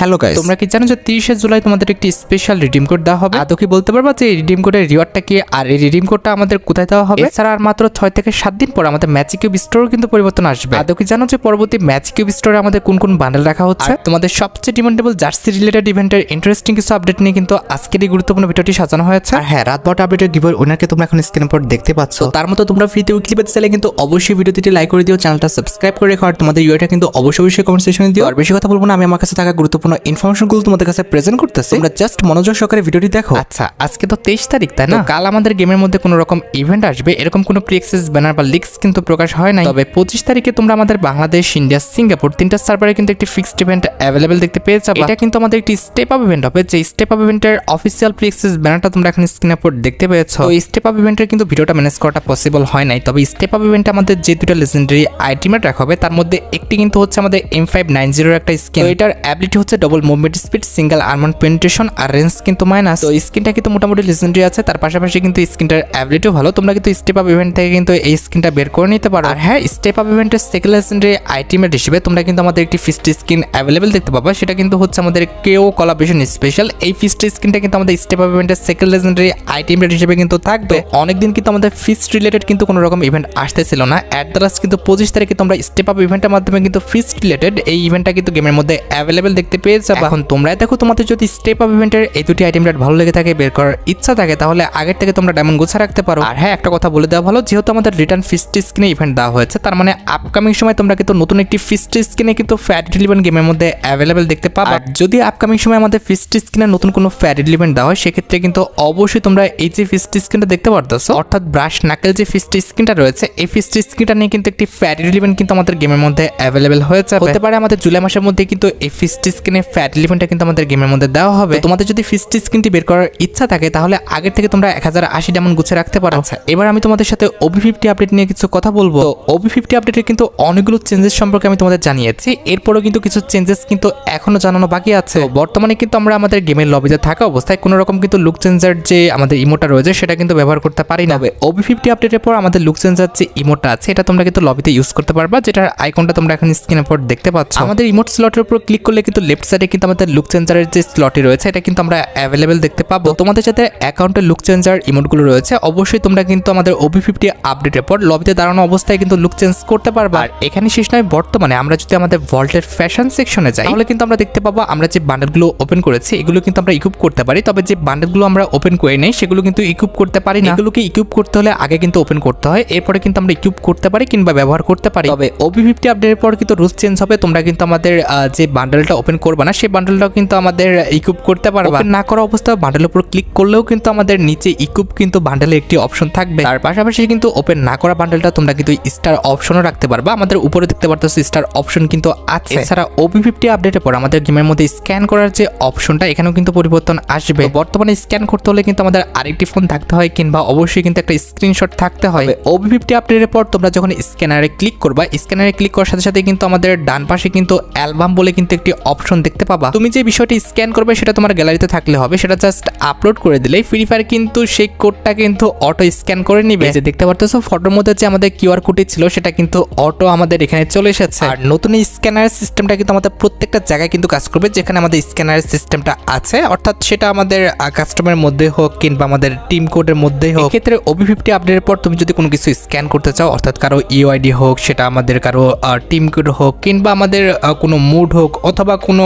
Hello guys, তোমরা কি জানো যে 30 জুলাই তোমাদের একটি স্পেশাল রিডিম কোড দেওয়া হবে? আদৌ কি বলতে পারবা যে এই রিডিম কোডের রিওয়ার্ডটা কি, আর এই রিডিম কোডটা আমাদের কোথায় দেওয়া হবে? এছাড়া আর মাত্র 6 থেকে 7 দিন পর আমাদের ম্যাজিক কিউব স্টোরেও কিন্তু পরিবর্তন আসবে। আদৌ কি জানো যে পরবর্তী ম্যাজিক কিউব স্টোরে আমাদের কোন কোন বান্ডেল রাখা হচ্ছে? তোমাদের সবচেয়ে ডিমান্ডেবল জার্সি রিলেটেড ইভেন্টের ইন্টারেস্টিং কিছু আপডেট নিয়ে কিন্তু আজকের এই গুরুত্বপূর্ণ ভিডিওটি সাজানো হয়েছে। আর হ্যাঁ, রাত 12টা আপডেটের গিভওয়ে উইনারকে তোমরা এখন স্ক্রিনের উপর দেখতে পাচ্ছ। তার মতো তোমরা ফ্রিতে উইকলি পেতে চাইলে কিন্তু অবশ্যই ভিডিওটি লাইক করে দিও, চ্যানেলটা সাবস্ক্রাইব করে রেখো, আর তোমাদের ইউআইটা কিন্তু অবশ্যই কমেন্ট সেকশনে দিও। আর বেশি কথা বলবো না, আমি আমার কাছে থাকা গুরুত্বপূর্ণ ইনফরমেশনগুলো তোমাদের কাছে প্রেজেন্ট করতেছি, তোমরা জাস্ট মনোযোগ সহকারে ভিডিওটি দেখো। আচ্ছা, আজকে তো 23 তারিখ, তাই না? কাল আমাদের গেমের মধ্যে কোনো রকম ইভেন্ট আসবে, এরকম কোনো প্রি অ্যাক্সেস ব্যানার বা লিক্স কিন্তু প্রকাশ হয় নাই। তবে 25 তারিখে তোমরা আমাদের বাংলাদেশ, ইন্ডিয়া, সিঙ্গাপুর তিনটা সার্ভারে কিন্তু একটি ফিক্সড ইভেন্ট অ্যাভেলেবেল দেখতে পেয়ে যাবে। এটা কিন্তু আমাদের একটি স্টেপ আপ ইভেন্ট হবে, যে স্টেপ আপ ইভেন্টের অফিসিয়াল প্রি অ্যাক্সেস ব্যানারটা তোমরা এখন স্ক্রিনের উপর দেখতে পেয়েছো। তো এই স্টেপ আপ ইভেন্টের কিন্তু ভিডিওটা ম্যানেজ করাটা পসিবল হয় নাই। তবে স্টেপ আপ ইভেন্টে আমাদের যে দুটো লেজেন্ডারি আইটেমেট রাখা হবে, তার মধ্যে একটি কিন্তু হচ্ছে আমাদের M590 এর একটা স্কিন। এটার অ্যাবিলিটি হচ্ছে double movement speed, single armor penetration, আর রেঞ্জ কিন্তু মাইনাস। তো স্কিনটা কিন্তু মোটামুটি লেজেন্ডারি আছে, তার পাশাপাশি কিন্তু স্কিনটার অ্যাবিলিটিও ভালো। তোমরা কিন্তু স্টেপ আপ ইভেন্ট থেকে কিন্তু এই স্কিনটা বের করে নিতে পারো। আর হ্যাঁ, স্টেপ আপ ইভেন্টের সেকেন্ড লেজেন্ডারি আইটেমেট হিসেবে তোমরা কিন্তু আমাদের একটি ফিস্ট স্কিন অ্যাভেলেবেল দেখতে পাবা। সেটা কিন্তু হচ্ছে আমাদের কেও কোলাবরেশন স্পেশাল। এই ফিস্ট স্কিনটা কিন্তু আমাদের স্টেপ আপ ইভেন্টের সেকেন্ড লেজেন্ডারি আইটেমেট হিসেবে কিন্তু থাকবে। অনেকদিন কিন্তু আমাদের ফিস্ট রিলেটেড কিন্তু কোনো রকম ইভেন্ট আসতেছিল না। অ্যাট দ্য লাস্ট কিন্তু 25 তারিখে তোমরা স্টেপ আপ ইভেন্টের মাধ্যমে কিন্তু ফিস্ট রিলেটেড এই ইভেন্টটা কিন্তু গেমের মধ্যে অ্যাভেলেবেল দেখতে পেয়ে যাবে। এখন তোমরা দেখো, তোমাদের যদি স্টেপ আপ ইভেন্টের এই দুটি আইটেম রেট ভালো লেগে থাকে, বের করার ইচ্ছা থাকে, তাহলে আগের থেকে তোমরা ডায়মন্ড গোছা রাখতে পারো। আর হ্যাঁ, একটা কথা বলে দেওয়া ভালো, যেহেতু আমাদের রিটার্ন ফিস্ট স্কিনে ইভেন্ট দেওয়া হয়েছে, তার মানে আপকামিং সময় তোমরা কিন্তু নতুন একটি ফিস্ট স্কিনে কিন্তু ফ্যাট রিলিভেন্ট গেমের মধ্যে অ্যাভেলেবেল দেখতে পাবে। যদি আপকামিং সময় আমাদের ফিস্ট স্কিনে নতুন কোনো ফ্যাট রিলিভেন্ট দেওয়া হয়, সেক্ষেত্রে কিন্তু অবশ্যই তোমরা এই যে ফিস্ট স্কিনটা দেখতে পারতেছো, অর্থাৎ ব্রাশ নাকেল যে ফিস্ট স্কিনটা রয়েছে, এই ফিস্ট স্কিনটা নিয়ে কিন্তু একটি ফ্যাট রিলিভেন্ট কিন্তু আমাদের গেমের মধ্যে অ্যাভেলেবেল হয়ে যাবে। হতে পারে আমাদের জুলাই মাসের মধ্যে কিন্তু এই ফিস্ট স্কিনে ফ্যাট রিলিভেন্টটা কিন্তু আমাদের গেমের মধ্যে দেওয়া হবে। তোমাদের যদি ফিস্ট স্কিনটি বের করার ইচ্ছা থাকে, তাহলে আগের থেকে তোমরা 1080 ডায়মন্ড গুছিয়ে রাখতে পারো। আচ্ছা, এবার আমি তোমাদের সাথে OB50 আপডেট নিয়ে কিছু কথা বলবো। তো OB50 আপডেটের কিন্তু অনেকগুলো চেঞ্জেস সম্পর্কে আমি তোমাদের জানিয়েছি, এরপরও কিন্তু কিছু চেঞ্জেস কিন্তু এখনো জানানো বাকি আছে। বর্তমানে কিন্তু আমরা আমাদের গেমের লবিতে থাকা অবস্থায় কোনো রকম কিন্তু লুক চেঞ্জার যে আমাদের ইমোটা রয়েছে, সেটা কিন্তু ব্যবহার করতে পারি না। OB50 আপডেটের পর আমাদের লুক চেঞ্জার যে ইমোটা আছে, এটা তোমরা কিন্তু লবিতে ইউজ করতে পারবা, যেটার আইকনটা তোমরা এখন স্ক্রিনের উপর দেখতে পাচ্ছ। আমাদের ইমোট স্লটের উপর ক্লিক করলে কিন্তু লেফট সাইডে কিন্তু আমাদের লুক চেঞ্জারের যে স্লটটি রয়েছে, এটা কিন্তু আমরা অ্যাভেলেবেল দেখতে পাবো। তোমাদের সাথে অ্যাকাউন্টে লুক চেঞ্জার ইমোটগুলো রয়েছে, অবশ্যই তোমরা কিন্তু আমাদের OB50 আপডেটের পর লবিতে দাঁড়ানো অবস্থায় কিন্তু লুক চেঞ্জ করতে পারবা। আর এখানে শেষ নয়, বর্তমানে আমরা যদি আমাদের ভল্টের ফ্যাশন সেকশনে যাই, তাহলে কিন্তু আমরা দেখতে পাবো আমরা যে বান্ডেলগুলো ওপেন করেছি, এগুলো কিন্তু আমরা ইকুইপ করতে পারি। তবে যে বান্ডেলগুলো আমরা ওপেন করে নেই, সেগুলো কিন্তু ইকুইপ করতে পারি না। এগুলোকে ইকুইপ করতে হলে আগে কিন্তু ওপেন করতে হয়, এরপরে কিন্তু আমরা ইকুইপ করতে পারি কিংবা ব্যবহার করতে পারি। তবে OB50 আপডেটের পর কিন্তু রুলস চেঞ্জ হবে। তোমরা কিন্তু আমাদের যে বান্ডেলটা ওপেন করবে না, সেই বান্ডেলটাও কিন্তু আমাদের ইকুইপ করতে পারবা। ওপেন না করা অবস্থায় বান্ডেলের উপর ক্লিক করলেও কিন্তু আমাদের নিচে ইকুইপ কিন্তু বান্ডেলের একটি অপশন থাকবে। তার পাশাপাশি কিন্তু ওপেন না করা বান্ডেলটা তোমরা কিন্তু স্টার অপশনও রাখতে পারবা। আমাদের উপরে দেখতে পারতেছো স্টার অপশন কিন্তু আছে। এছাড়া OB50 আপডেটের পর আমাদের গেমের মধ্যে স্ক্যান করার যে অপশনটা, এখানেও কিন্তু পরিবর্তন আসবে। বর্তমানে স্ক্যান করতে হলে কিন্তু আমাদের আরেকটি ফোন থাকতে হয়, কিংবা অবশ্যই কিন্তু একটা স্ক্রিনশট থাকতে হয়। OB50 আপডেটের পর তোমরা যখন স্ক্যানারে ক্লিক করবা, স্ক্যানারে ক্লিক করার সাথে সাথে কিন্তু আমাদের ডান পাশে কিন্তু অ্যালবাম বলে কিন্তু একটি অপশন দেখতে পাবা। তুমি যে বিষয়টি স্ক্যান করবে, সেটা তোমার গ্যালারিতে থাকলে হবে, সেটা জাস্ট আপলোড করে দিলেই ফ্রি ফায়ার কিন্তু সেই কোডটা কিন্তু অটো স্ক্যান করে নিবে। যে দেখতে পারতেছো ফটোর মধ্যে যে আমাদের কিউআর কোডটি ছিল, সেটা কিন্তু অটো আমাদের এখানে চলে এসেছে। আর নতুন স্ক্যানার সিস্টেমটা কিন্তু আমাদের প্রত্যেকটা জায়গায় কিন্তু কাজ করবে, যেখানে আমাদের স্ক্যানার সিস্টেমটা আছে, অর্থাৎ সেটা আমাদের কাস্টমারের মধ্যে হোক কিংবা আমাদের টিম কোডের মধ্যে হোক। এক্ষেত্রে OB50 আপডেটের পর তুমি যদি কোনো কিছু স্ক্যান করতে চাও, অর্থাৎ কারো ইউআইডি হোক, সেটা আমাদের কারো টিম কোড হোক, কিংবা আমাদের কোনো মুড হোক, অথবা কোনো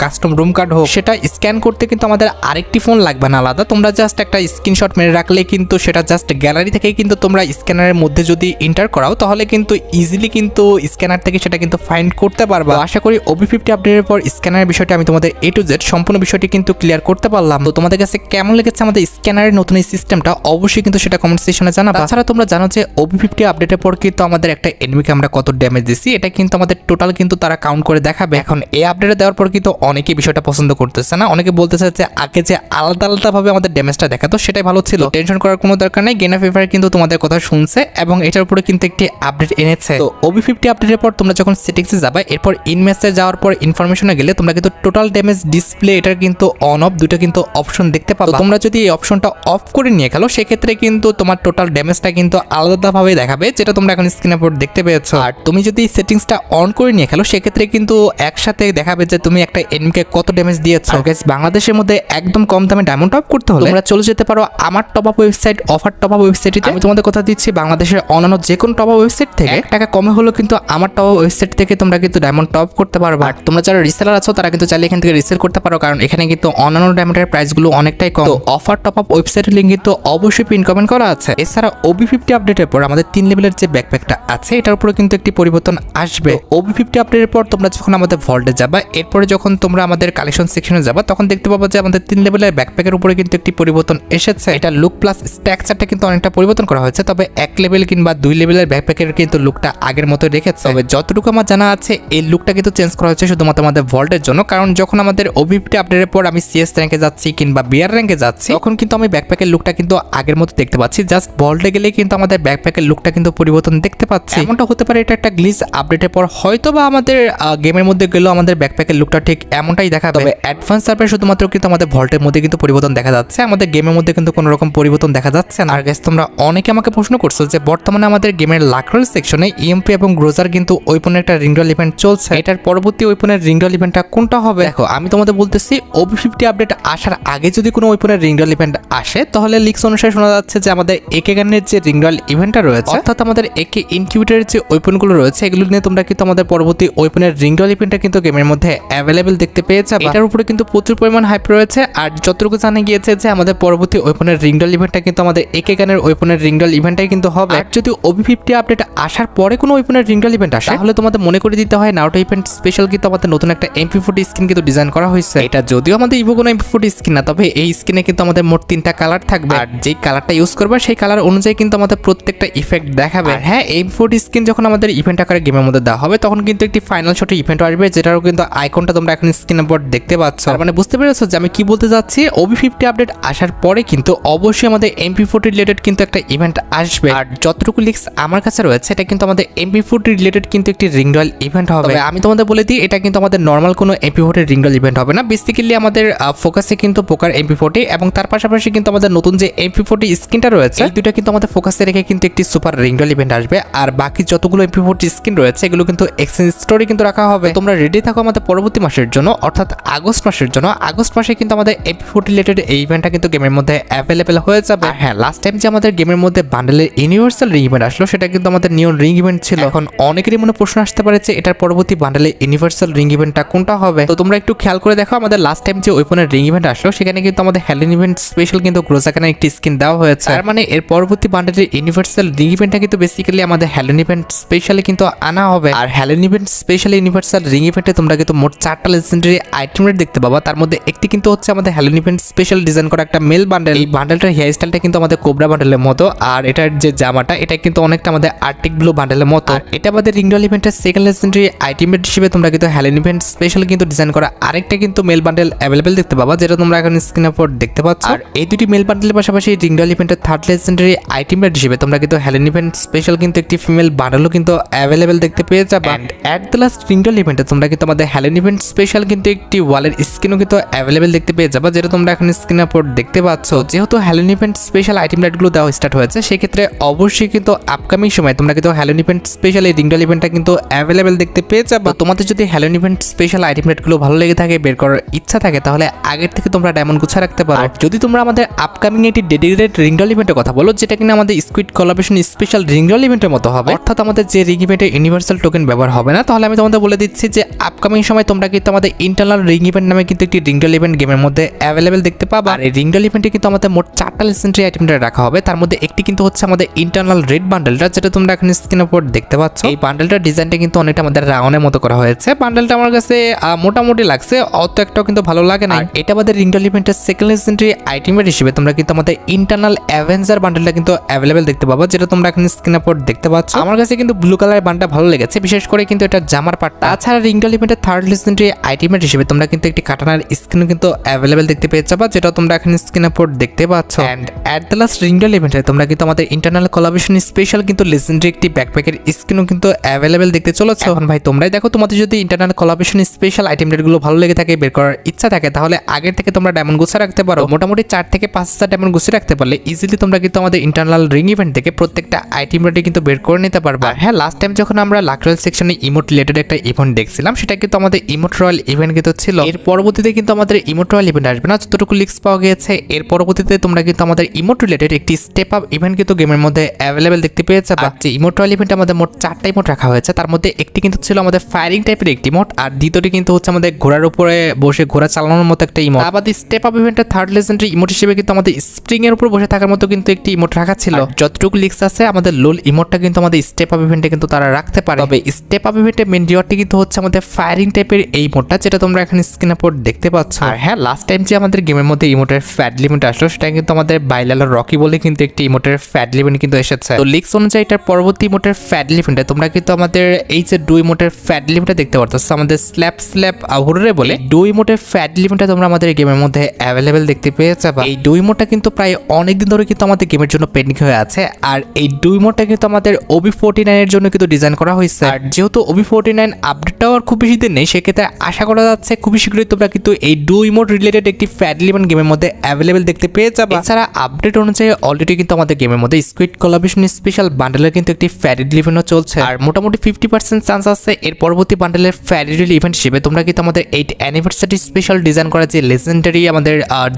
কাস্টম রুম কার্ড হোক, সেটা স্ক্যান করতে কিন্তু আমাদের আরেকটি ফোন লাগবে না আলাদা। তোমরা জাস্ট একটা স্ক্রিনশট মেরে রাখলে কিন্তু সেটা জাস্ট গ্যালারি থেকে কিন্তু তোমরা স্ক্যানারের মধ্যে যদি এন্টার করাও, তাহলে কিন্তু ইজিলি কিন্তু স্ক্যানার থেকে সেটা কিন্তু ফাইন্ড করতে পারবা। আশা করি OB50 আপডেটের পর স্ক্যানারের বিষয়টা আমি তোমাদের A to Z সম্পূর্ণ বিষয়টি কিন্তু ক্লিয়ার করতে পারলাম। তো তোমাদের কাছে কেমন লেগেছে আমাদের স্ক্যানারের নতুন এই সিস্টেমটা, অবশ্যই কিন্তু সেটা কমেন্ট সেকশনে জানাবা। তাছাড়া তোমরা জানো যে OB50 আপডেটের পর কিন্তু আমাদের একটা এনিমিকে আমরা কত ড্যামেজ দিছি, এটা কিন্তু আমাদের টোটাল কিন্তু তারা কাউন্ট করে দেখাবে। এখন এই আপডেটে দেওয়ার পর কিন্তু অনেকেই বিষয়টা পছন্দ করতেছে না, অনেকে বলতেছে যে আগে যে আলাদা আলাদা ভাবে আমাদের ড্যামেজটা দেখাতো, সেটাই ভালো ছিল। টেনশন করার কোনো দরকার নেই, গেনা ফিফার কিন্তু তোমাদের কথা শুনছে এবং এটার উপরে কিন্তু একটি আপডেট এনেছে। তো OB50 আপডেটের পর তোমরা যখন সেটিংসে যাবে, এরপর ইন ম্যাচে যাওয়ার পর ইনফরমেশনে গেলে তোমরা কিন্তু টোটাল ড্যামেজ ডিসপ্লে, এটার কিন্তু অন অফ দুটো কিন্তু অপশন দেখতে পাবে। তোমরা যদি এই অপশনটা অফ করে নিয়ে খেলো, সেক্ষেত্রে কিন্তু তোমার টোটাল ড্যামেজটা কিন্তু আলাদাভাবে দেখাবে, যেটা তোমরা এখন স্ক্রিনের উপর দেখতে পেয়েছো। আর তুমি যদি সেটিংসটা অন করে নিয়ে খেলো, সেক্ষেত্রে কিন্তু একসাথে দেখাবে যে তুমি তুমি একটা এনিমিকে কত ড্যামেজ দিয়েছো। গাইস বাংলাদেশের মধ্যে একদম কম দামে ডায়মন্ড টপ করতে হলে তোমরা চলে যেতে পারো আমার top up website offer top up ওয়েবসাইটে। আমি তোমাদের কথা দিচ্ছি বাংলাদেশের অন্যান্য যে কোনো টপ আপ ওয়েবসাইট থেকে 1 টাকা কমে হলো কিন্তু আমার টপ আপ ওয়েবসাইট থেকে তোমরা কিন্তু ডায়মন্ড টপ করতে পারবে। আর তোমরা যারা রিসেলার আছো তারা কিন্তু চাইলে এখান থেকে রিসেল করতে পারো, কারণ এখানে কিন্তু অন্যান্য ডায়মন্ডের প্রাইসগুলো অনেকটাই কম। তো অফার টপ আপ ওয়েবসাইটের লিংক কিন্তু অবশ্যই পিন কমেন্ট করা আছে। এছাড়া OB50 আপডেটের পর আমাদের 3 লেভেলের যে ব্যাকপ্যাকটা আছে এটার উপরে কিন্তু একটি পরিবর্তন আসবে। OB50 আপডেটের পর তোমরা যখন আমাদের ভল্টে যাবা, এরপরে যখন তোমরা আমাদের কালেকশন সেকশনে যাবা, তখন দেখতে পাবো যে আমাদের 3 লেভেলের ব্যাকপ্যাকের উপরে কিন্তু একটি পরিবর্তন এসেছে। এটা লুক প্লাস স্ট্রাকচারটা কিন্তু অনেকটা পরিবর্তন করা হয়েছে, তবে 1 লেভেল কিংবা 2 লেভেলের ব্যাকপ্যাকের কিন্তু লুকটা আগের মতো রেখেছে। তবে যতটুকু আমার জানা আছে এই লুকটা কিন্তু চেঞ্জ করা হয়েছে শুধুমাত্র আমাদের ভল্টের জন্য, কারণ যখন আমাদের OB50 আপডেটের পর আমি CS র্যাঙ্কে যাচ্ছি কিংবা বিআর র্যাঙ্কে যাচ্ছি, তখন কিন্তু আমি ব্যাকপ্যাকের লুকটা কিন্তু আগের মতো দেখতে পাচ্ছি। জাস্ট ভল্টে গেলে কিন্তু আমাদের ব্যাকপ্যাকের লুকটা কিন্তু পরিবর্তন দেখতে পাচ্ছি। এমনটা হতে পারে এটা একটা গ্লিচ আপডেটের পর হয়তো বা আমাদের গেমের মধ্যে গেলেও আমাদের ব্যাকপ্যাকের লুকটা ঠিক এমনটাই দেখাবে। তবে অ্যাডভান্স সার্ভারে শুধুমাত্র কিন্তু আমাদের ভল্টের মধ্যে কিন্তু পরিবর্তন দেখা যাচ্ছে, আমাদের গেমের মধ্যে কিন্তু কোনো রকম পরিবর্তন দেখা যাচ্ছে না। আর গাইস তোমরা অনেকে আমাকে প্রশ্ন করছো যে বর্তমানে আমাদের গেমের লাকরল সেকশনে EMP এবং গ্রোজার কিন্তু ওয়েপনের একটা রিংডল ইভেন্ট চলছে। এটার পরবর্তী ওয়েপনের রিংডল ইভেন্টটা কোনটা হবে? দেখো আমি তোমাদের বলতেছি OB50 আপডেট আসার আগে যদি কোনো ওয়েপনের রিংডল ইভেন্ট আসে, তাহলে লিক্স অনুসারে শোনা যাচ্ছে যে আমাদের AK গানের যে রিংডল ইভেন্টটা রয়েছে, অর্থাৎ আমাদের AK ইনকিউবেটরের যে ওয়েপনগুলো রয়েছে, এগুলো নিয়ে তোমরা কিন্তু আমাদের পরবর্তী ওয়েপনের রিংডল ইভেন্টটা কিন্তু গেমের মধ্যে অ্যাভেলেবেল দেখতে পেয়ে যাবে। এটার উপরে কিন্তু প্রচুর পরিমাণ হাইপ রয়েছে। আর যতটুকু জানা গিয়েছে যে আমাদের পরবর্তী ওয়েপনের রিংডল ইভেন্টটা কিন্তু আমাদের AK গানের ওয়েপনের রিংডল ইভেন্টটাই কিন্তু হবে। আর যদি OB50 আপডেট আসার পরে কোনো ওয়েপনের রিংডল ইভেন্ট আসে, তাহলে তোমাদের মনে করে দিতে হয় নারুটো ইভেন্ট স্পেশাল কিন্তু আমাদের নতুন একটা MP40 স্কিন কিন্তু ডিজাইন করা হয়েছে। এটা যদিও আমাদের ইভো কোনো MP40 স্কিন না, তবে এই স্কিনে কিন্তু আমাদের মোট 3টা কালার থাকবে। আর যেই কালারটা ইউজ করবে সেই কালার অনুযায়ী কিন্তু আমাদের প্রত্যেকটা ইফেক্ট দেখাবে। আর হ্যাঁ, MP40 স্কিন যখন আমাদের ইভেন্ট আকারে গেমের মধ্যে দেওয়া হবে, তখন কিন্তু একটি ফাইনাল শটে ইভেন্ট আসবে, যেটারও কিন্তু আইকনটা তোমরা এখন স্ক্রিনের উপর দেখতে পাচ্ছ। মানে বুঝতে পেরেছো যে আমি কি বলতে যাচ্ছি। OB50 আপডেট আসার পরে কিন্তু অবশ্যই আমাদের MP40 রিলেটেড কিন্তু একটা ইভেন্ট আসবে। আর যতটুকু লিক্স আমার কাছে রয়েছে, এটা কিন্তু আমাদের MP40 রিলেটেড কিন্তু একটি রিংডল ইভেন্ট হবে। আমি তোমাদের বলে দিই, এটা কিন্তু আমাদের নর্মাল কোনো MP40 রিংডল ইভেন্ট হবে না। বেসিক্যালি আমাদের ফোকাসে কিন্তু পোকার MP40 এবং তার পাশাপাশি কিন্তু আমাদের নতুন যে MP40 স্কিনটা রয়েছে, এই দুটো কিন্তু আমাদের ফোকাসে রেখে কিন্তু একটি সুপার রিংডল ইভেন্ট আসবে। আর বাকি যতগুলো MP40 স্কিন রয়েছে এগুলো কিন্তু এক্সচেঞ্জ স্টোরে কিন্তু রাখা হবে। তোমরা রেডি থাকো আমাদের পরবর্তী মাসের জন্য, অর্থাৎ আগস্ট মাসের জন্য। আগস্ট মাসে কিন্তু আমাদের MP40 রিলেটেড এই ইভেন্টটা কিন্তু গেমের মধ্যে অ্যাভেলেবেল হয়ে যাবে। হ্যাঁ, লাস্ট টাইম যে আমাদের গেমের মধ্যে বান্ডেলের ইউনিভার্সাল রিং ইভেন্ট আসলো, সেটা কিন্তু আমাদের নিয়ন রিং ইভেন্ট ছিল। এখন অনেকেরই মনে প্রশ্ন আসতে পারে যে এটার পরবর্তী বান্ডেলের ইউনিভার্সাল রিং ইভেন্টটা কোনটা হবে। তো তোমরা একটু খেয়াল করে দেখো, আমাদের লাস্ট টাইম যে ওয়েপনের রিং ইভেন্ট আসলো, সেখানে কিন্তু আমাদের হ্যালোন ইভেন্ট স্পেশাল কিন্তু গ্রোজাকানের একটি স্কিন দেওয়া হয়েছে। তার মানে এর পরবর্তী বান্ডেলের ইউনিভার্সাল রিং ইভেন্টটা কিন্তু বেসিক্যালি আমাদের হ্যালোন ইভেন্ট স্পেশালি কিন্তু আনা হবে। আর halon event specially universal ring ইভেন্টে তোমরা কিন্তু মোট 4টা লেজেন্ডারি আইটেম রেট দেখতে পাবা। তার মধ্যে একটি কিন্তু হচ্ছে আমাদের হ্যালোন ইভেন্ট স্পেশাল ডিজাইন করা একটা মেল বান্ডেল। এই বান্ডেলটার হেয়ার স্টাইলটা কিন্তু আমাদের কোবরা বান্ডেলের মতো, আর এটার যে জামাটা এটা কিন্তু অনেকটা আমাদের আর্টিক ব্লু বান্ডেলের মতো। এটা আমাদের রিংডল ইভেন্টের সেকেন্ড লেজেন্ডারি আইটেম রেট হিসেবে তোমরা কিন্তু হ্যালোন ইভেন্ট স্পেশাল কিন্তু ডিজাইন করা আরেকটা কিন্তু মেল বান্ডেল অ্যাভেলেবেল দেখতে পাবা, যেটা তোমরা এখন স্ক্রিনের উপর দেখতে পাচ্ছ। আর এই দুটি মেল বান্ডেলের পাশাপাশি রিংডল ইভেন্টের থার্ড লেজেন্ডারি আইটেম রেট হিসেবে তোমরা কিন্তু হ্যালোন ইভেন্ট স্পেশাল কিন্তু একটি ফিমেল বান্ডেলও কিন্তু অ্যাভেলেবেল দেখতে পেয়ে যাবে। এন্ড এট দ্য লাস্ট রিংডল ইভেন্টে তোমরা কিন্তু আমাদের হ্যালোন ইভেন্ট স্পেশাল কিন্তু একটি ওয়ালের স্কিনও কিন্তু অ্যাভেলেবেল দেখতে পেয়ে যাবে, যেটা তোমরা এখন স্ক্রিনের উপর দেখতে পাচ্ছ। যেহেতু হ্যালোন ইভেন্ট স্পেশাল আইটেম রেটগুলো দেওয়া স্টার্ট হয়েছে, সেক্ষেত্রে অবশ্যই কিন্তু আপকামিং সময় তোমরা কিন্তু হ্যালোন ইভেন্ট স্পেশাল এই রিংডল ইভেন্টটা কিন্তু অ্যাভেলেবেল দেখতে পেয়ে যাবে। তোমাদের যদি হ্যালোন ইভেন্ট স্পেশাল আইটেম রেটগুলো ভালো লেগে থাকে, বের করার ইচ্ছা থাকে, তাহলে আগের থেকে তোমরা ডায়মন্ড গুছা রাখতে পারো। আর যদি তোমরা আমাদের আপকামিং একটি ডেডিকেটেড রিংডল ইভেন্টের কথা বলো, যেটা কিনা আমাদের স্কুইড কোলাবরেশন স্পেশাল রিংডল ইভেন্টের মতো হবে, অর্থাৎ আমাদের যে রিং ইভেন্টে ইউনিভার্সাল টোকেন ব্যবহার হবে না, তাহলে আমি তোমাদের বলে দিচ্ছি যে আপকামিং সময় তোমরা কিন্তু আমাদের ইন্টারনাল রিং ইভেন্ট নামে কিন্তু একটি রিংডল ইভেন্ট গেমের মধ্যে অ্যাভেলেবেল দেখতে পাবা। আর এই রিংডল ইভেন্টে কিন্তু আমাদের মোট 4টা লেজেন্ডারি আইটেম রাখা হবে। তার মধ্যে একটি কিন্তু হচ্ছে আমাদের ইন্টারনাল রেড বান্ডেলটা, যেটা তোমরা এখন স্ক্রিনের উপর দেখতে পাচ্ছ। এই বান্ডেলটার ডিজাইনটা কিন্তু অনেকটা আমাদের রাউন্ডের মতো করা হয়েছে। বান্ডেলটা আমার কাছে মোটামুটি লাগছে, অত একটাও কিন্তু ভালো লাগে না। এটা আমাদের রিংডল ইভেন্টের সেকেন্ড লেজেন্ডারি আইটেমের হিসেবে তোমরা কিন্তু আমাদের ইন্টারনাল অ্যাভেঞ্জার বান্ডেলটা কিন্তু অ্যাভেলেবেল দেখতে পাবা, যেটা তোমরা এখন স্ক্রিনের উপর দেখতে পাচ্ছ। আমার কাছে কিন্তু ব্লু কালারের বান্ডটা ভালো লেগেছে, বিশেষ করে কিন্তু এটা জামার পার্টটা। তাছাড়া রিংডল ইভেন্টের থার্ড লেজেন্ডারি আইটেমের হিসেবে তোমরা কিন্তু একটি কাটানার স্কিনও কিন্তু অ্যাভেলেবেল দেখতে পেয়ে যাবা, যেটা তোমরা এখন স্ক্রিনের উপর দেখতে পাচ্ছ। এন্ড এট দ্য লাস্ট রিংডল ইভেন্টে তোমরা কিন্তু আমাদের ইন্টারনাল কোলাবরেশন স্পেশাল কিন্তু লেজেন্ডারি একটি ব্যাকপ্যাকের স্কিনও কিন্তু অ্যাভেলেবেল দেখতে চলেছে। এখন ভাই তোমরাই দেখো, তোমাদের যদি ইন্টারনাল কোলাবরেশন স্পেশাল আইটেম রেটগুলো ভালো লেগে থাকে, বের করার ইচ্ছা থাকে, তাহলে আগের থেকে তোমরা ডায়মন্ড গুছা রাখতে পারো। মোটামুটি 4 থেকে 5,000 ডায়মন্ড গুছিয়ে রাখতে পারলে ইজিলি তোমরা কিন্তু আমাদের ইন্টারনাল রিং ইভেন্ট থেকে প্রত্যেকটা আইটেম রেটে কিন্তু বের করে নিতে পারবা। হ্যাঁ, লাস্ট টাইম যখন আমরা লাকরল সেকশনে ইমোট রিলেটেড একটা ইভেন্ট দেখছিলাম, সেটা কিন্তু আমাদের ইমোট রয়্যাল ইভেন্ট কিন্তু ছিল। এর পরবর্তীতে কিন্তু আমাদের ইমোট রয়্যাল ইভেন্ট আসবে না, যতটুকু লিক্স পাওয়া গিয়েছে। এর পরবর্তীতে তোমরা কিন্তু আমাদের ইমোট রিলেটেড একটি স্টেপ আপ ইভেন্ট কিন্তু গেমের মধ্যে অ্যাভেলেবেল দেখতে পেয়েছে। বা যে ইমোট রয়্যাল ইভেন্টে আমাদের মোট 4টা ইমোট রাখা হয়েছে, তার মধ্যে একটি কিন্তু ছিল আমাদের ফায়ারিং টাইপের একটি ইমোট, আর দ্বিতীয়টি কিন্তু হচ্ছে আমাদের ঘোড়ার উপরে বসে ঘোড়া চালানোর মতো একটা ইমোট। আবার স্টেপ আপ ইভেন্টের থার্ড লেজেন্ডারি ইমোট হিসেবে কিন্তু আমাদের স্প্রিং এর উপর বসে থাকার মতো কিন্তু একটি ইমোট রাখা ছিল। যতটুকু লিক্স আছে আমাদের লোল ইমোটটা কিন্তু আমাদের স্টেপ আপ ইভেন্টে কিন্তু তারা রাখতে পারে। তবে স্টেপ আপ ইভেন্টের মেইন রিওয়ার্ডটি কিন্তু হচ্ছে আমাদের ফায়ারিং টাইপের এই ইমোটটা, যেটা তোমরা এখানে স্ক্রিনে পর দেখতে পাচ্ছ। আর হ্যাঁ, লাস্ট টাইম যে আমাদের গেমের মধ্যে ইমোটের ফ্যাট লিমিট আসলো, সেটা কিন্তু আমাদের বাইলাল রকি বলে কিন্তু একটি ইমোটের ফ্যাট লিমিট কিন্তু এসেছে। তো লিক্স অনুযায়ী এটার পরবর্তী ইমোটের ফ্যাট লিমিটে তোমরা কিন্তু আমাদের এই যে ডু ইমোটের ফ্যাট লিমিটটা দেখতে পারতো, আমাদের স্ল্যাপ হুররে বলে ডু ইমোটের ফ্যাট লিমিটটা তোমরা আমাদের গেমের মধ্যে অ্যাভেলেবেল দেখতে পেয়েছে। এই ডু ইমোটটা কিন্তু প্রায় অনেকদিন ধরে কিন্তু আমাদের গেমের জন্য পেন্ডিং হয়ে আছে। আর এই ডু ইমোটটা কিন্তু আমাদের OB49 এর জন্য কিন্তু ডিজাইন করা হয়েছে। আর যেহেতু OB49 আপডেটটাও আর খুব বেশি দিন নেই, সেক্ষেত্রে আশা করা যাচ্ছে খুবই শীঘ্রই তোমরা কিন্তু এই ডু ইমোট রিলেটেড একটি ফ্যাট লিমিট গেমের মধ্যে অ্যাভেলেবেল দেখতে পেয়ে যাবে। এছাড়া আপডেট অনুযায়ী অলরেডি কিন্তু আমাদের গেমের মধ্যে স্কুইড কোলাবরেশন স্পেশাল বান্ডেলের কিন্তু একটি ফ্যাট ইভেন্টও চলছে। আর মোটামুটি 50% চান্স আছে এর পরবর্তী বান্ডেলের ফ্যাট ইভেন্ট হিসেবে তোমরা কিন্তু আমাদের 8th অ্যানিভার্সারি স্পেশাল ডিজাইন করা যে লেজেন্ডারি আমাদের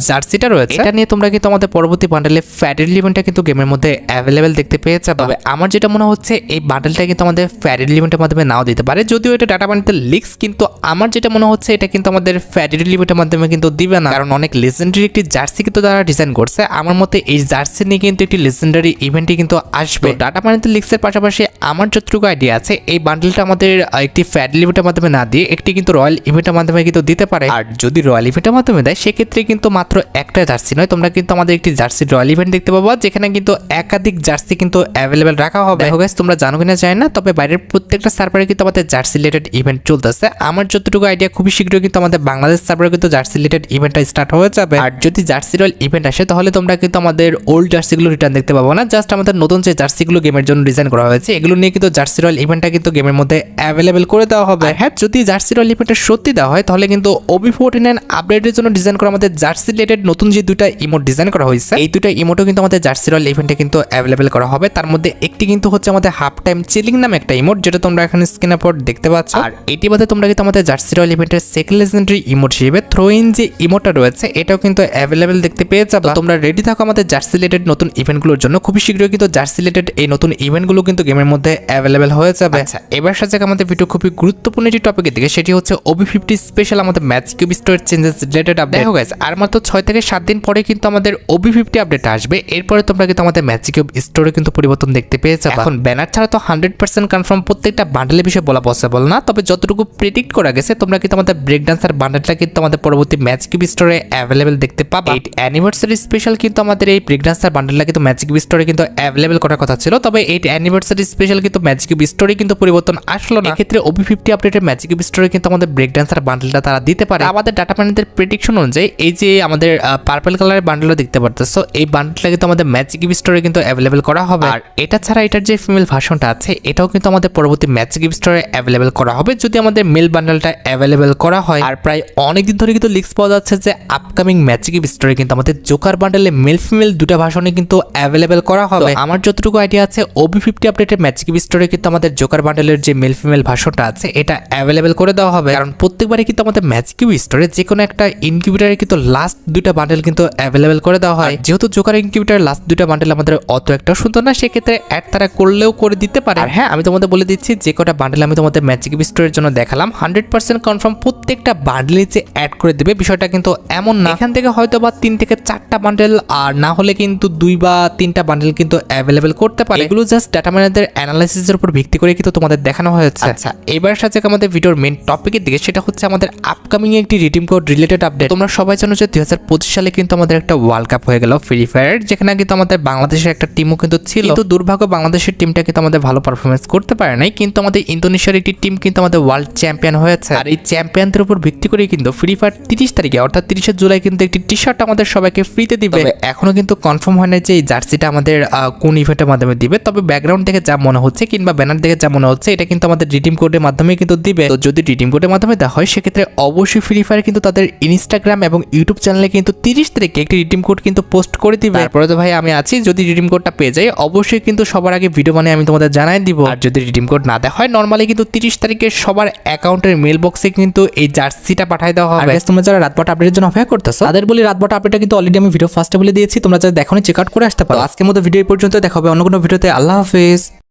জার্সিটা রয়েছে, এটা নিয়ে তোমরা কিন্তু আমাদের পরবর্তী বান্ডেলের ফ্যাট ইভেন্টটা কিন্তু গেমের মধ্যে অ্যাভেলেবেল দেখতে পেয়ে যাবে। তবে আমার যেটা মনে হচ্ছে এই বান্ডেলটা কিন্তু আমাদের ফ্যাট ইভেন্টের মাধ্যমে নাও দিতে পারে, যদিও এটা ডাটা বান্ডেল লিক্স, কিন্তু আমার যেটা মনে হচ্ছে এটা কিন্তু আমাদের ফ্যাট ইভেন্টের মাধ্যমে কিন্তু দিবে না, কারণ অনেক লেজেন্ডারি একটি জার্সি কিন্তু তারা ডিজাইন করছে। আমার মতে এই জার্সি নিয়ে কিন্তু একটি লেজেন্ডারি ইভেন্টই কিন্তু আসবে। ডাটা বান্ডেল লিক্সের পাশাপাশি আমার যতটুকু আইডিয়া আছে, এই বান্ডেলটা আমাদের একটি ফ্যাট ইভেন্টের মাধ্যমে না দিয়ে একটি কিন্তু রয়্যাল ইভেন্টের মাধ্যমে কিন্তু দিতে পারে। আর যদি রয়্যাল ইভেন্টের মাধ্যমে দেয়, সেক্ষেত্রে কিন্তু মাত্র একটা জার্সি নয়, তোমরা কিন্তু আমাদের একটি জার্সি রয়্যাল ইভেন্ট দেখতে পাবো, যেখানে কিন্তু একাধিক জার্সি কিন্তু অ্যাভেলেবেল রাখা হবে। দেখো গাইস, তোমরা জানো কিনা জানি না, তবে বাইরের প্রত্যেকটা সার্ভারে কিন্তু আমাদের জার্সি রিলেটেড ইভেন্ট চলতেছে। আমার যতটুকু আইডিয়া খুবই শীঘ্রই কিন্তু আমাদের বাংলাদেশ সার্ভারে কিন্তু জার্সি রিলেটেড ইভেন্টটা স্টার্ট হয়ে যাবে। আর যদি জার্সি রয়্যাল ইভেন্ট আসে, তাহলে তোমরা কিন্তু আমাদের ওল্ড জার্সিগুলো রিটার্ন দেখতে পাবো না, জাস্ট আমাদের নতুন যে জার্সিগুলো গেমের জন্য ডিজাইন করা হয়েছে, এগুলো নিয়ে কিন্তু জার্সি রয়্যাল ইভেন্টটা কিন্তু গেমের মধ্যে অ্যাভেলেবেল করে দেওয়া হবে। হ্যাঁ, যদি জার্সি রয়্যাল ইভেন্টটা সত্যি দেওয়া হয়, তাহলে কিন্তু OB49 আপডেটের জন্য ডিজাইন করা আমাদের জার্সি রিলেটেড নতুন যে দুইটা ইমোট ডিজাইন করা হয়েছে, এই দুইটা ইমোটও কিন্তু আমাদের জার্সি রয়্যাল ইভেন্টে কিন্তু অ্যাভেলেবেল করা হবে। তার মধ্যে একটি কিন্তু হচ্ছে আমাদের হাফ টাইম চিলিং নামে একটা ইমোট, যেটা তোমরা এখানে স্ক্রিনে পর দেখতে পাচ্ছ। আর এটি বাদে তোমরা কিন্তু আমাদের জার্সি রয়্যাল ইভেন্টের সেকেন্ড লেজেন্ডারি ইমোট হিসেবে থ্রো ইন যে ইমোটটা রয়েছে, এটাও কিন্তু অ্যাভেলেবেল দেখতে পেয়ে যাবে। তোমরা রেডি থাকো আমাদের জার্সি রিলেটেড নতুন ইভেন্টগুলোর জন্য। খুবই শীঘ্রই কিন্তু জার্সি রিলেটেড এই নতুন ইভেন্টগুলো কিন্তু গেমের মধ্যে অ্যাভেলেবেল হয়ে যাবে। আচ্ছা, এবার সাথে আমাদের ভিডিও খুবই গুরুত্বপূর্ণ একটি টপিকের দিকে, সেটি হচ্ছে OB50 স্পেশাল আমাদের ম্যাচ কিউব স্টোরের চেঞ্জেস রিলেটেড আপডেট। দেখো গাইস, আর মাত্র 6 থেকে 7 দিন পরে কিন্তু আমাদের OB50 আপডেট আসবে। এরপরে তোমরা কিন্তু আমাদের ম্যাচ কিউব স্টোরে কিন্তু পরিবর্তন দেখতে পেয়ে যাবে। এখন ব্যানার ছাড়া তো 100% কনফার্ম প্রত্যেকটা বান্ডেলের বিষয়ে বলা পসিবল না, তবে যতটুকু প্রেডিক্ট করা গেছে, তোমরা কিন্তু আমাদের ব্রেক ডান্সার বান্ডেলটা কিন্তু আমাদের পরবর্তী ম্যাচ কিউব স্টোরে অ্যাভেলেবেল দেখতে পাবে। 8th অ্যানিভার্সারি স্পেশাল কিন্তু আমাদের এই ব্রেক ডান্সার বান্ডেলটা কিন্তু ম্যাচ কিউব স্টোরে কিন্তু অ্যাভেলেবেল করার কথা ছিল, তবে 8th অ্যানিভার্সারি স্পেশাল কিন্তু ম্যাচ কিউব স্টোরে কিন্তু পরিবর্তন আসলো না। এক্ষেত্রে OB50 আপডেটের ম্যাচ কিউব স্টোরে কিন্তু আমাদের ব্রেক ডান্সার বান্ডেলটা তারা দিতে পারে। আমাদের ডাটা প্যানেলের প্রেডিকশন অনুযায়ী এই যে আমাদের পার্পল কালারের বান্ডেলটা দেখতে পারতেছো, এই বান্ডেলটা কিন্তু আমাদের ম্যাচ কিউব স্টোরে কিন্তু অ্যাভেলেবেল করা হবে। আর এটা ছাড়া এটার যে ফিমেল ভার্সনটা আছে, এটাও কিন্তু আমাদের পরবর্তী ম্যাচ কিউব স্টোরে অ্যাভেলেবেল করা হবে, যদি আমাদের মেল বান্ডেলটা অ্যাভেলেবেল করা হয়। আর প্রায় অনেকদিন ধরে কিন্তু লিক্স পাওয়া যাচ্ছে যে আপকামিং ম্যাচ কিউব স্টোরে কিন্তু আমাদের জোকার বান্ডেলে মেল ফিমেল দুটো ভার্সনে কিন্তু অ্যাভেলেবেল করা হবে। আমার যতটুকু আইডিয়া আছে, OB50 আপডেটের ম্যাচ কিউব স্টোরে কিন্তু আমাদের জোকার বান্ডেলের যে মেল ফিমেল ভার্সনটা আছে, এটা অ্যাভেলেবেল করে দেওয়া হবে। কারণ প্রত্যেকবারই কিন্তু আমাদের ম্যাচ কিউব স্টোরে যে কোনো একটা ইনকিউবেটারে কিন্তু লাস্ট দুইটা বান্ডেল কিন্তু অ্যাভেলেবেল করে দেওয়া হয়। যেহেতু জোকার ইনকিউবেটার লাস্ট দুইটা বান্ডেল আমাদের অত একটা সুন্দর না, সেক্ষেত্রে অ্যাড তারা করলেও করে দিতে পারে। আর হ্যাঁ, আমি তোমাদের বলে দিচ্ছি, যে কটা বান্ডেল আমি তোমাদের ম্যাচ কিউব স্টোরের জন্য দেখালাম, 100% কনফার্ম প্রত্যেকটা বান্ডেলই যে অ্যাড করে দেবে বিষয়টা কিন্তু এমন না। এখান থেকে হয়তো বা 3 থেকে 4টা বান্ডেল, আর না হলে কিন্তু 2 বা 3টা বান্ডেল কিন্তু অ্যাভেলেবেল করতে পারে। এগুলো জাস্ট ডাটা ম্যানেজারদের অ্যানালাইসিসের উপর ভিত্তি করে কিন্তু তোমাদের দেখানো হয়েছে। আচ্ছা, এবার সাথে আমাদের ভিডিওর মেইন টপিকের দিকে, সেটা হচ্ছে আমাদের আপকামিং একটি রিডিম কোড রিলেটেড আপডেট। তোমরা সবাই জানো যে 2025 সালে কিন্তু আমাদের একটা ওয়ার্ল্ড কাপ হয়ে গেল ফ্রি ফায়ার, যেখানে কিন্তু আমাদের বাংলাদেশের একটা টিমও কিন্তু ছিল, কিন্তু দুর্ভাগ্য বাংলাদেশের টিমটা কিন্তু আমাদের ভালো পারফরমেন্স করতে পারে নাই। কিন্তু আমাদের ইন্দোনেশিয়ার একটি টিম কিন্তু আমাদের ওয়ার্ল্ড চ্যাম্পিয়ন হয়েছে। আর এই চ্যাম্পিয়নদের উপর ভিত্তি করে কিন্তু ফ্রি ফায়ার 30 তারিখে অর্থাৎ 30 জুলাই কিন্তু একটি টি শার্ট আমাদের সবাইকে ফ্রিতে দিবে। এখনো কিন্তু কনফার্ম হয় না যে এই জার্সিটা আমাদের কোন ইভেন্টের মাধ্যমে দিবে, তবে ব্যাকগ্রাউন্ড থেকে যা মনে হচ্ছে কিংবা ব্যানার দেখে যা মনে হচ্ছে, এটা কিন্তু আমাদের রিডিম কোডের মাধ্যমে কিন্তু দিবে। তো যদি রিডিম কোডের মাধ্যমে দেওয়া হয়, সেক্ষেত্রে অবশ্যই ফ্রি ফায়ার কিন্তু তাদের ইনস্টাগ্রাম এবং ইউটিউব চ্যানেলে কিন্তু 30 তারিখে একটি রিডিম কোড কিন্তু পোস্ট করে দিবে। তারপরে তো ভাই আমি আছি, যদি রিডিম কোডটা পেয়ে যাই অবশ্যই কিন্তু সবার আগে ভিডিও বানিয়ে আমি তোমাদের জানাই দিব। আর যদি রিডিম কোড না দেওয়া হয়, নর্মালি কিন্তু 30 তারিখে সবার অ্যাকাউন্টের মেল বক্সে কিন্তু এই জার্সিটা পাঠিয়ে দেওয়া হবে। আর তোমরা যারা রাতবট আপডেটের জন্য অপেক্ষা করতেছো তাদের বলি রাতবট আপডেটটা কিন্তু অলরেডি আমি ভিডিও ফার্স্টে বলে দিয়েছি, তোমরা যারা দেখোনি চেক আউট করে আসতে পারো। আজকের মতো ভিডিও এই পর্যন্ত, দেখা হবে অন্য কোনো ভিডিওতে। আল্লাহ হাফেজ।